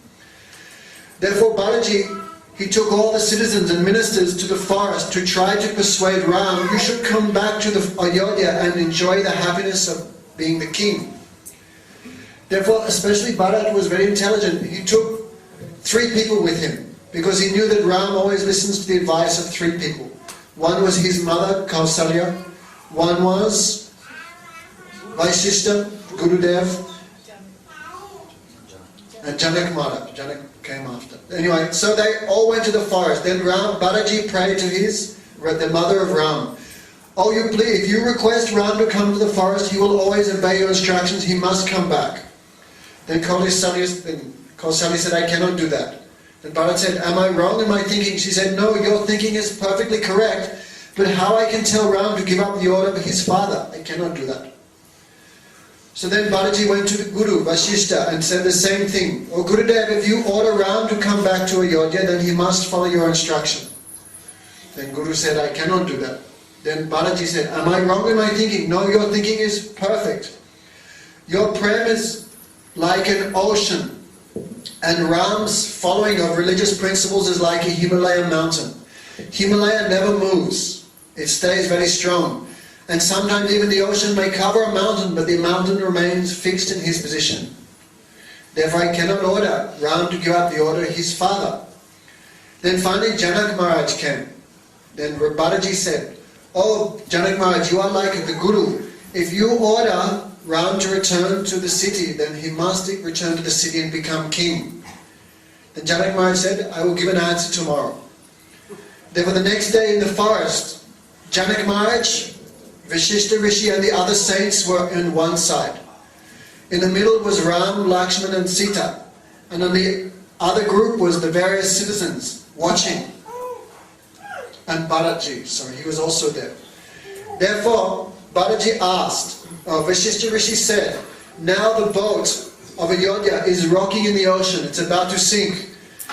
Therefore Balaji, he took all the citizens and ministers to the forest to try to persuade Ram, you should come back to the Ayodhya and enjoy the happiness of being the king. Therefore, especially Bharat was very intelligent. He took 3 people with him because he knew that Ram always listens to the advice of 3 people. One was his mother, Kausalya. One was Vaishishta, Gurudev, and Janak Maharaj. Janak came after. Anyway, so they all went to the forest. Then Balaji prayed to the mother of Ram. Oh, if you request Ram to come to the forest, he will always obey your instructions. He must come back. Then Kausalya said, I cannot do that. Then Bharat said, am I wrong in my thinking? She said, no, your thinking is perfectly correct. But how I can tell Ram to give up the order of his father? I cannot do that. So then Balaji went to the Guru, Vashishta, and said the same thing. Oh Gurudev, if you order Ram to come back to Ayodhya, then he must follow your instruction. Then Guru said, I cannot do that. Then Balaji said, am I wrong in my thinking? No, your thinking is perfect. Your prem is like an ocean, and Ram's following of religious principles is like a Himalayan mountain. Himalaya never moves. It stays very strong. And sometimes even the ocean may cover a mountain, but the mountain remains fixed in his position. Therefore I cannot order Ram to give up the order of his father. Then finally Janak Maharaj came. Then Balaji said, oh Janak Maharaj, you are like the Guru. If you order Ram to return to the city, then he must return to the city and become king. Then Janak Maharaj said, I will give an answer tomorrow. Therefore the next day in the forest, Janak Maharaj, Vashishta Rishi and the other saints were on one side. In the middle was Ram, Lakshman and Sita. And on the other group was the various citizens watching. And Bharatji, he was also there. Therefore, Balaji asked, Vashishta Rishi said, now the boat of Ayodhya is rocking in the ocean, it's about to sink.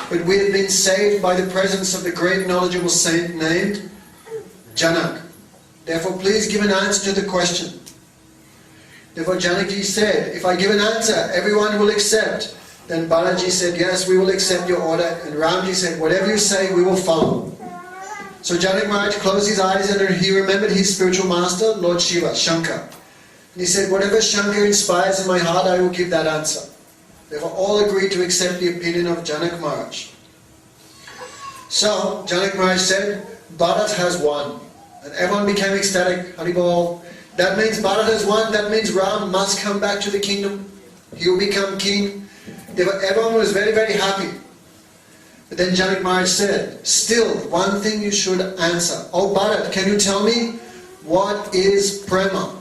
But we have been saved by the presence of the great knowledgeable saint named Janak. Therefore, please give an answer to the question. Therefore, Janakji said, if I give an answer, everyone will accept. Then Balaji said, yes, we will accept your order. And Ramji said, whatever you say, we will follow. So Janak Maharaj closed his eyes and he remembered his spiritual master, Lord Shiva, Shankar. And he said, whatever Shankar inspires in my heart, I will give that answer. Therefore, all agreed to accept the opinion of Janak Maharaj. So, Janak Maharaj said, Bharat has won. And everyone became ecstatic, Haribol. That means Bharat has won, that means Ram must come back to the kingdom. He will become king. Everyone was very, very happy. But then Janak Maharaj said, still, one thing you should answer. Oh Bharat, can you tell me, what is prema?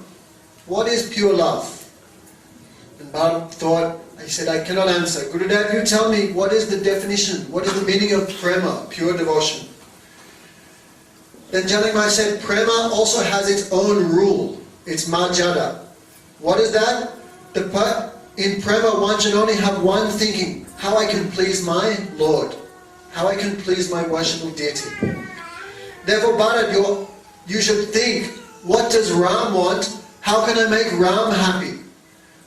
What is pure love? And Bharat thought, he said, I cannot answer. Gurudev, you tell me, what is the definition? What is the meaning of prema, pure devotion? Then Janak Maharaj said, prema also has its own rule. It's marjada. What is that? In prema one should only have one thinking. How I can please my Lord. How I can please my worshipful deity. Therefore, Bharat, you should think, what does Ram want? How can I make Ram happy?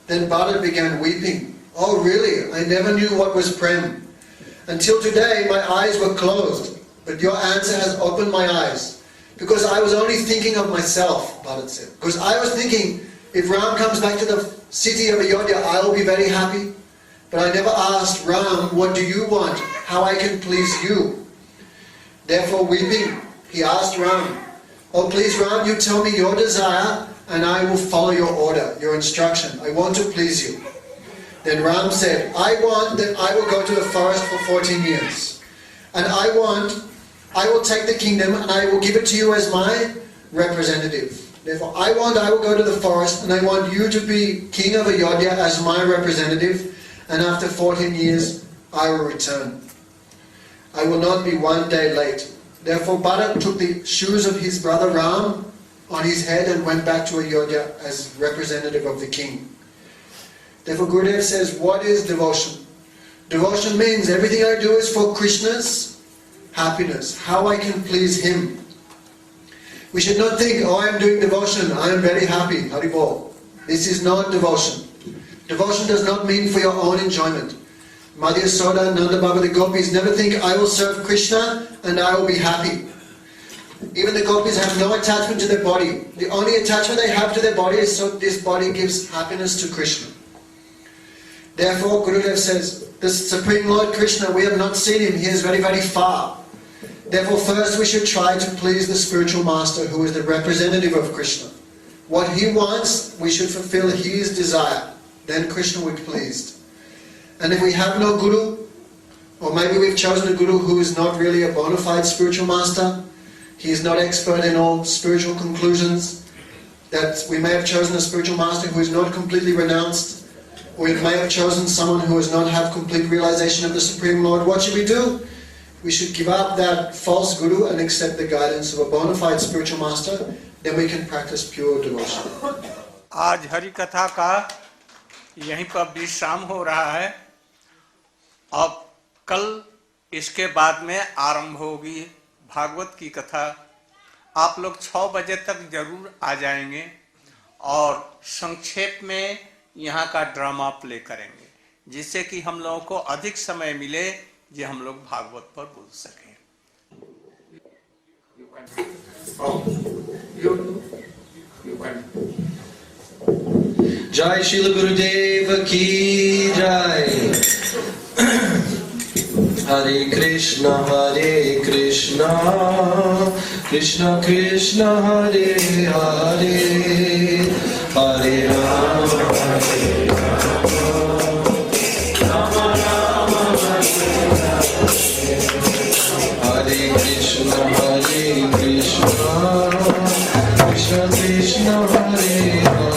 Then Bharat began weeping. Oh really? I never knew what was prem. Until today my eyes were closed. But your answer has opened my eyes. Because I was only thinking of myself, Bharat said. Because I was thinking, if Ram comes back to the city of Ayodhya, I will be very happy. But I never asked Ram, what do you want? How I can please you? Therefore, weeping, he asked Ram, oh please Ram, you tell me your desire and I will follow your order, your instruction. I want to please you. Then Ram said, I want that I will go to the forest for 14 years. And I will take the kingdom and I will give it to you as my representative. Therefore, I will go to the forest and I want you to be king of Ayodhya as my representative. And after 14 years, I will return. I will not be one day late. Therefore, Bharat took the shoes of his brother Ram on his head and went back to Ayodhya as representative of the king. Therefore, Gurudev says, what is devotion? Devotion means everything I do is for Krishna's happiness, how I can please him. We should not think, oh, I am doing devotion, I am very happy, Haribol. This is not devotion. Devotion does not mean for your own enjoyment. Madhya Soda, Nanda Baba, the gopis never think, I will serve Krishna and I will be happy. Even the gopis have no attachment to their body. The only attachment they have to their body is so this body gives happiness to Krishna. Therefore, Gurudev says, this Supreme Lord Krishna, we have not seen him, he is very, very far. Therefore, first we should try to please the spiritual master who is the representative of Krishna. What he wants, we should fulfill his desire. Then Krishna will be pleased. And if we have no guru, or maybe we've chosen a guru who is not really a bona fide spiritual master, he is not expert in all spiritual conclusions, that we may have chosen a spiritual master who is not completely renounced, or we may have chosen someone who does not have complete realization of the Supreme Lord, what should we do? We should give up that false guru and accept the guidance of a bona fide spiritual master, then we can practice pure devotion. आज हरि कथा का यहीं पर विश्राम हो रहा है। अब कल इसके बाद में आरंभ होगी भागवत की कथा। आप लोग 6 बजे तक जरूर आ जाएंगे और संक्षेप में यहाँ का ड्रामा प्ले करेंगे, जिससे कि हम लोगों को अधिक समय मिले जो हम लोग भागवत पर बोल सकें। Jai Srila Gurudeva ki Jai. Hare Krishna, Krishna Krishna, Hare Hare, Hare Rama, Hare Rama, Rama Rama, Hare Krishna, Krishna Krishna, Hare Hare.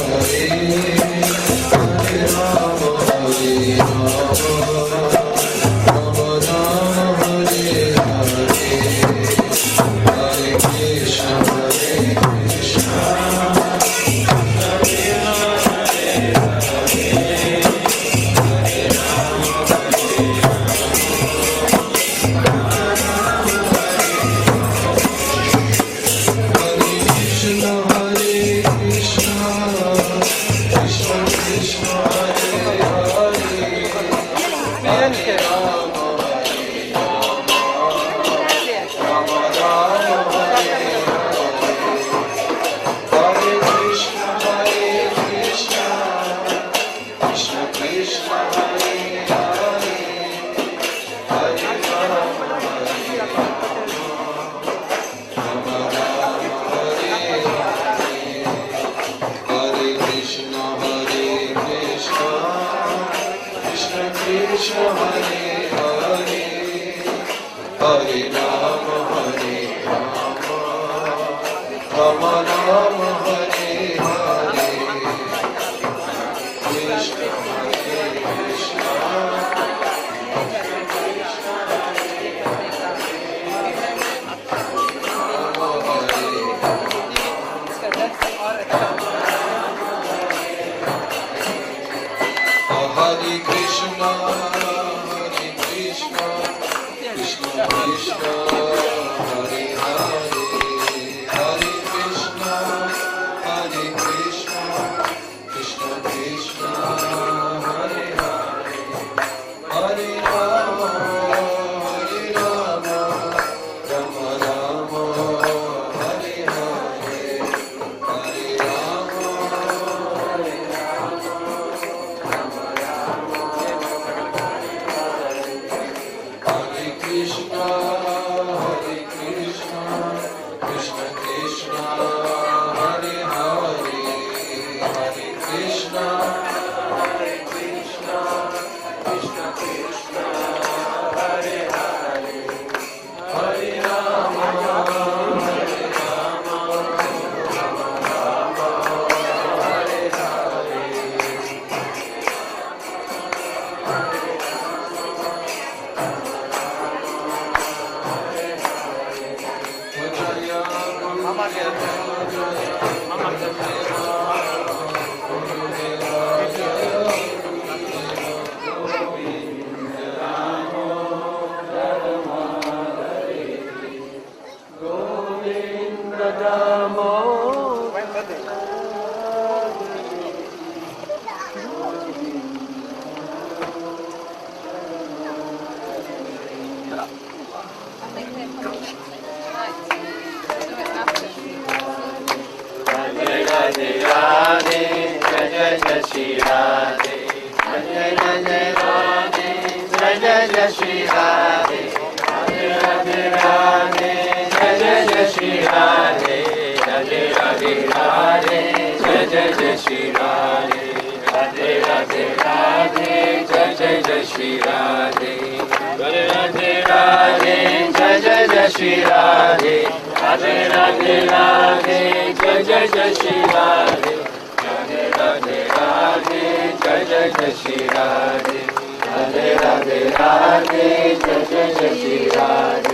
जय श्री राधे राधे राधे राधे जय जय जय श्री राधे राधे राधे राधे जय जय जय श्री राधे राधे राधे राधे जय जय जय श्री राधे राधे राधे राधे जय जय जय श्री राधे राधे राधे राधे जय जय जय श्री राधे राधे राधे राधे जय जय जय श्री राधे राधे राधे राधे जय जय जय श्री राधे